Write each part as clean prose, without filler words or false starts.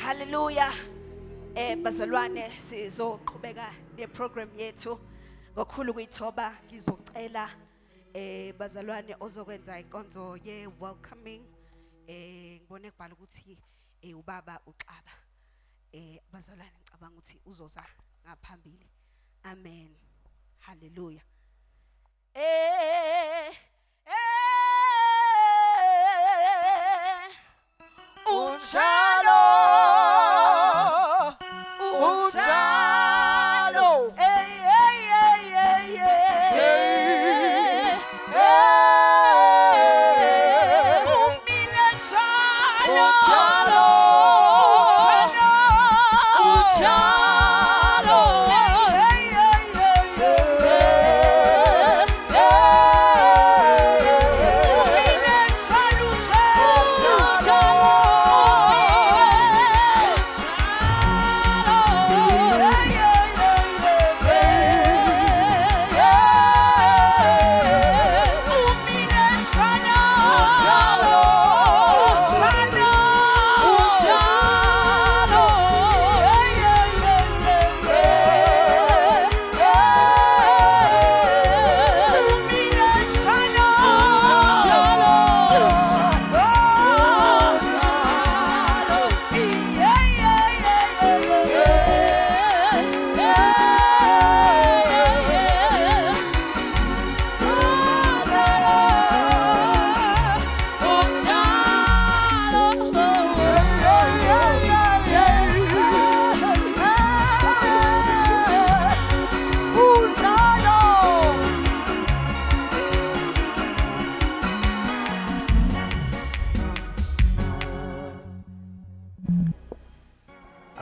Hallelujah. Bazalwane sizoqhubeka neprogram yethu. Ngokukhulu kuyithoba ngizocela bazalwane ozokwenza inkonzo ye welcoming. Ngibone kubhala ukuthi ubaba uXaba. Bazalwane ngicabanga ukuthi uzoza ngaphambili. Amen. Hallelujah. Unjalo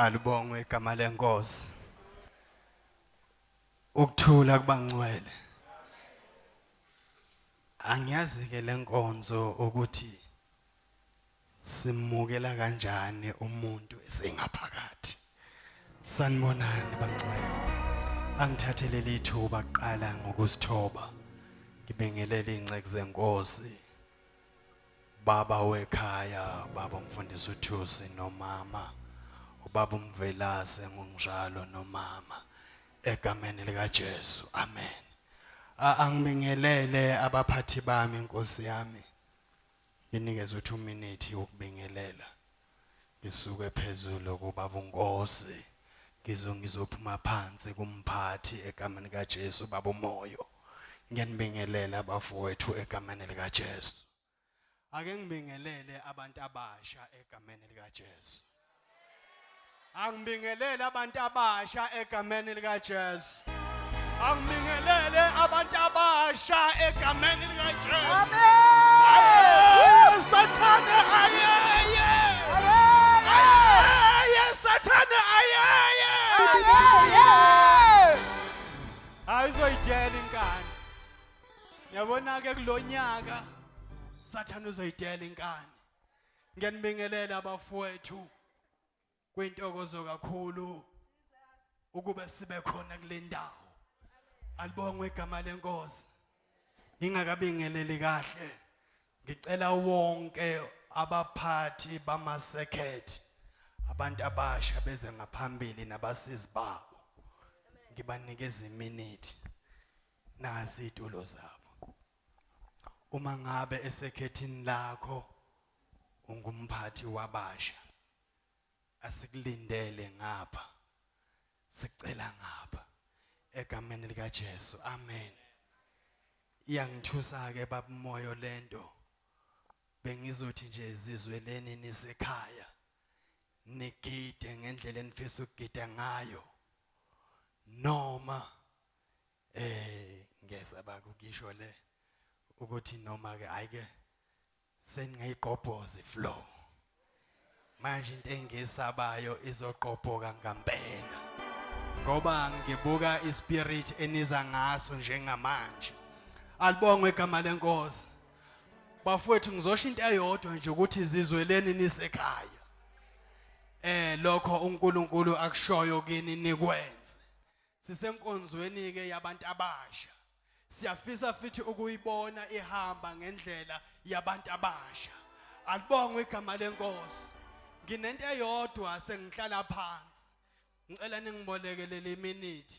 Alibongwe igama lenkosi. Ukuthula kubangcwele. Angiyazi ke lenkonzo ukuthi simukela kanjani umuntu esengaphakathi. Sanibonani bangcwele. Angithathele lithuba kuqala ngokusithoba. Ngibingelele ingceke zenkosi. Baba wekhaya, baba umfundisi uThusi nomama. Ubaba umvelase ngonjalo nomama egameni lika Jesu. Amen. Angibingelele abaphathi bami inkosi yami. Nginikeza 2 minutes ukubingelela. Ngisuke phezulu kubaba uNkosi. Ngizophuma phansi kumphathi egameni lika Jesu baba umoyo. Ngiyanibingelela abafowethu egameni lika Jesu. Ake ngibingelele abantu abasha egameni lika Jesu. Angibingelele abantu abasha egameni lika Jesu. Angibingelele abantu abasha egameni lika Jesu. Amen. Sathane ayeye. Ayeye sathane ayeye. Ayizoyidela inkani. Yabona ke kulonyaka Sathane uzoyidela inkani. Ngiyanibingelela abafowethu. Kwintokozo kakhulu ukube sibe khona kule ndawo. Alibongwe igama lenkosi. Ngingakabingeleli kahle. Ngicela wonke abaphathi bamasekhethi, abantu abasha beze ngaphambili nabasizi babo. Ngibanikeza iminute. Nazi itulo zabo. Uma ngabe esekhethini lakho ungumphathi wabasha. Asikulindele ngapha. Sicela ngapha. Egameni lika Jesu. Amen. Iyangithusa ke baba umoyo lento. Bengizothi nje izizweleni nisekhaya. Nigide ngendlela enifisa ukugida ngayo. Noma ngesaba ukisho le ukuthi noma ke ayike sengayiqobhoza iflow. Manje into engisabayo izoqophoka ngempela. Ngoba ngibuka ispirit eniza ngaso njengamanje. Alibongwe igama lenkosi. Bafowethu ngizosho into eyodwa nje ukuthi izizweleni nisekhaya. Lokho uNkulunkulu akushoyo kini nikwenze. Sisenkonzweni ke yabantu abasha. Siyafisa futhi ukuyibona ihamba ngendlela yabantu abasha. Alibongwe igama lenkosi. nginento eyodwa sengihlala phansi ngicela ningibolekele iminute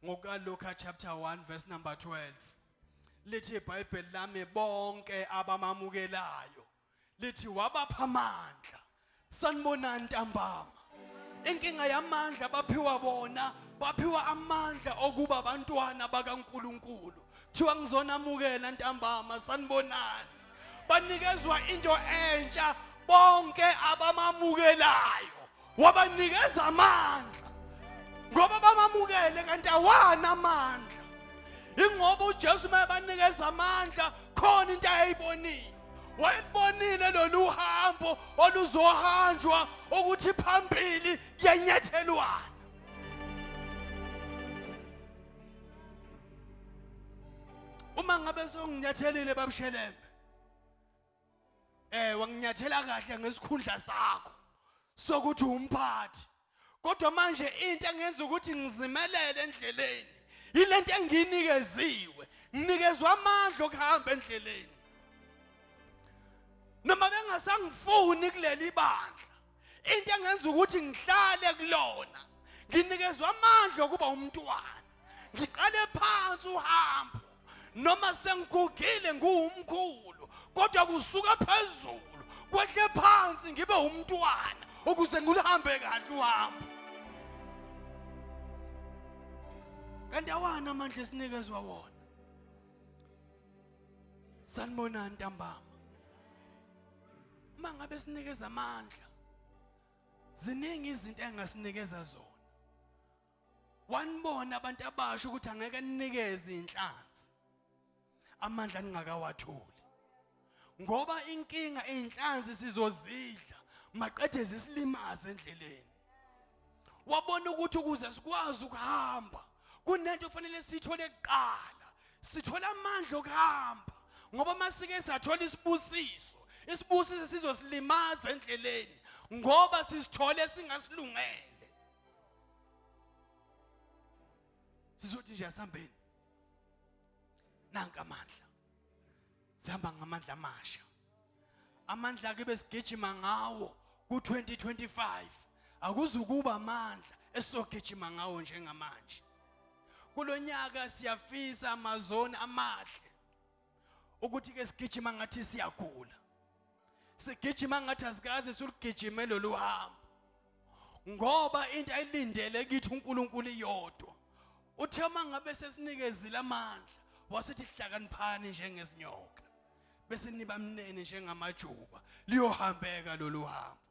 ngoka Luka chapter 1 verse number 12 lithi iBhayibheli lami bonke abamamukelayo lithi wabapha amandla sanibona ntambama inkinga yamandla baphiwa bona baphiwa amandla okuba abantwana bakaNkuluNkulu thiwa ngizonamukela ntambama sanibonani banikezwa into entsha bonke abamamukelayo wabanikeza amandla ngoba bamamukele kanti awana amandla ingoba uJesu mayebanikeza amandla khona into ayibonile wayibonile lolu hambo oluzohanjwa ukuthi phambili kuyanyathelwana uma ngabe songinyathelile babushelembe wanginyathela kahle ngesikhundla sakho sokuthi umphathi kodwa manje into engenza ukuthi ngizimelele endleleni ilento enginikeziwe nginikezwa amandla okuhamba endleleni noma bengasangifuni kuleli bandla into engenza ukuthi ngihlale kulona nginikezwa amandla okuba umntwana ngiqale phansi uhambo noma sengigugile ngumkhulu kodwa kusuka phezulu kwehle phansi ngibe umntwana ukuze ngiluhambe kahle uhambo kanti awana amandla esinikezwa wona sanibona ntambama uma ngabe sinikeza amandla ziningi izinto engasinikeza zona wanibona abantu abasha ukuthi angeke ninikeze inhlanzi amandla ningakawatholi ngoba inkinga inhlanzi sizozidla maqedwe zisilimaze endleleni wabona ukuthi ukuze sikwazi ukuhamba kunento ofanele sithole kuqala sithola amandla okuhamba ngoba masike sathola isibusiso sizosilimaza endleleni ngoba sisithole singasilungele sizothi nje asambeni nanka amandla sihamba ngamandla amasha amandla ke besigijima ngawo ku2025 akuzukuba amandla esogijima ngawo njengamanje kulonyaka siyafisa amazoni amahle ukuthi ke sigijima ngathi siyagula sigijima ngathi asikaze siligijime lolu hambo ngoba into ayilindele kithi uNkulunkulu iyodwa uthe mangabe sesinikezile amandla wasithi hlakaniphani njengezinyoka bese niba mnene njengamajuba liyohambeka lolu hambo